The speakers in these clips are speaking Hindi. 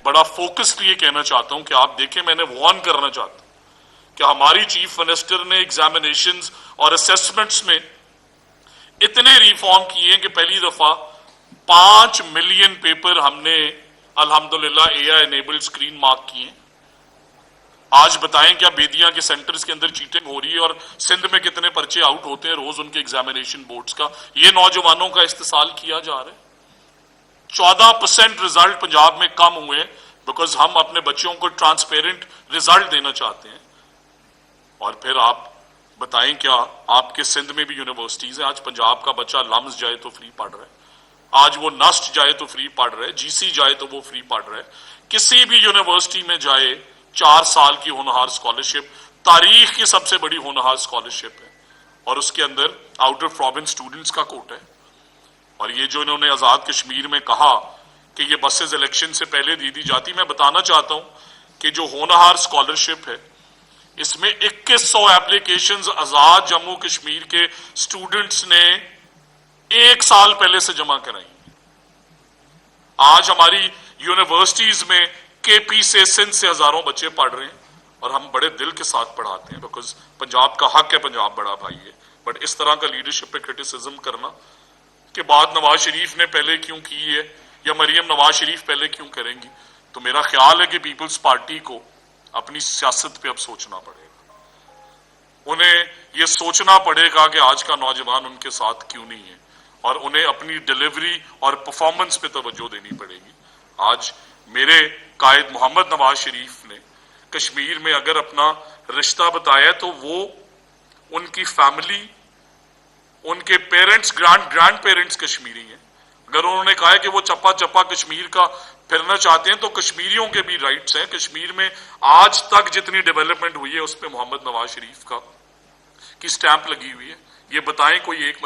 बड़ा फोकस्ड ये कहना चाहता हूं कि आप देखें, मैंने वार्न करना चाहता हूं कि हमारी चीफ मिनिस्टर ने एग्जामिनेशंस और असेसमेंट्स में इतने रिफॉर्म किए कि पहली दफा 5 मिलियन पेपर हमने अल्हम्दुलिल्लाह एआई एनेबल्ड स्क्रीन मार्क किए। आज बताएं क्या बेदिया के सेंटर्स के अंदर चीटिंग हो रही है और सिंध में कितने पर्चे आउट होते हैं रोज उनके एग्जामिनेशन बोर्ड्स का, ये नौजवानों का इस्तेसाल किया जा रहा है। 14% रिजल्ट पंजाब में कम हुए बिकॉज हम अपने बच्चों को ट्रांसपेरेंट रिजल्ट देना चाहते हैं। और फिर आप बताएं क्या आपके सिंध में भी यूनिवर्सिटीज है, आज पंजाब का बच्चा लम्स जाए तो फ्री पढ़ रहा है, आज वो नस्ट जाए तो फ्री पढ़ रहा है, जीसी जाए तो वो फ्री पढ़ रहा है। किसी भी यूनिवर्सिटी में जाए 4 साल की होनहार स्कॉलरशिप, तारीख की सबसे बड़ी होनहार स्कॉलरशिप है, और उसके अंदर आउटर प्रोविंस स्टूडेंट्स का कोटा है। और ये जो इन्होंने आजाद कश्मीर में कहा कि ये बसेस इलेक्शन से पहले दी जाती, मैं बताना चाहता हूं कि जो होनहार स्कॉलरशिप है इसमें 2100 एप्लीकेशंस आजाद जम्मू कश्मीर के स्टूडेंट्स ने 1 साल पहले से जमा कराई। आज हमारी यूनिवर्सिटीज में केपी से सिंध से हजारों बच्चे पढ़ रहे हैं और हम बड़े दिल के साथ पढ़ाते हैं बिकॉज पंजाब का हक है, पंजाब बड़ा भाई है। बट इस तरह का लीडरशिप पे क्रिटिसिज्म करना कि बात नवाज शरीफ ने पहले क्यों की है या मरियम नवाज शरीफ पहले क्यों करेंगी, तो मेरा ख्याल है कि पीपल्स पार्टी को अपनी सियासत पे अब सोचना पड़ेगा। उन्हें यह सोचना पड़ेगा कि आज का नौजवान उनके साथ क्यों नहीं है और उन्हें अपनी डिलीवरी और परफॉर्मेंस पे तवज्जो देनी पड़ेगी। आज मेरे कायद मोहम्मद नवाज शरीफ ने कश्मीर में अगर अपना रिश्ता बताया तो वो उनकी फैमिली, उनके पेरेंट्स, ग्रैंड पेरेंट्स कश्मीरी हैं। अगर उन्होंने कहा है कि वो चप्पा चप्पा कश्मीर का फिरना चाहते हैं तो कश्मीरियों के भी राइट्स हैं। कश्मीर में आज तक जितनी डेवलपमेंट हुई है उस पर मोहम्मद नवाज शरीफ का की स्टैंप लगी हुई है। ये बताएं कोई एक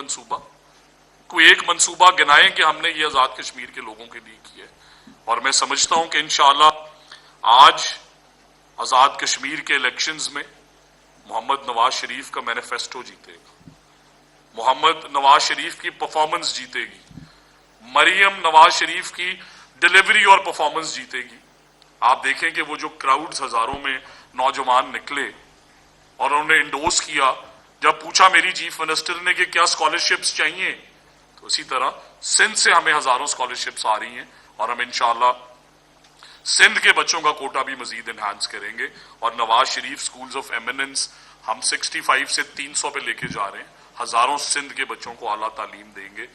मंसूबा गिनाएं कि हमने ये आजाद कश्मीर के लोगों के लिए किया है। और मैं समझता हूं कि इंशाअल्लाह आज आजाद कश्मीर के इलेक्शंस में मोहम्मद नवाज शरीफ का मैनिफेस्टो जीतेगा, मोहम्मद नवाज शरीफ की परफॉर्मेंस जीतेगी, मरियम नवाज शरीफ की डिलीवरी और परफॉर्मेंस जीतेगी। आप देखें कि वो जो क्राउड्स हजारों में नौजवान निकले और उन्होंने इंडोर्स किया, जब पूछा मेरी चीफ मिनिस्टर ने कि क्या स्कॉलरशिप्स चाहिए, तो इसी तरह सिंध से हमें हजारों स्कॉलरशिप्स आ रही हैं और हम इंशाअल्लाह सिंध के बच्चों का कोटा भी मजीद एनहांस करेंगे। और Nawaz Sharif schools of eminence हम 65 से 300 पे लेके जा रहे हैं, हजारों सिंध के बच्चों को आला तालीम देंगे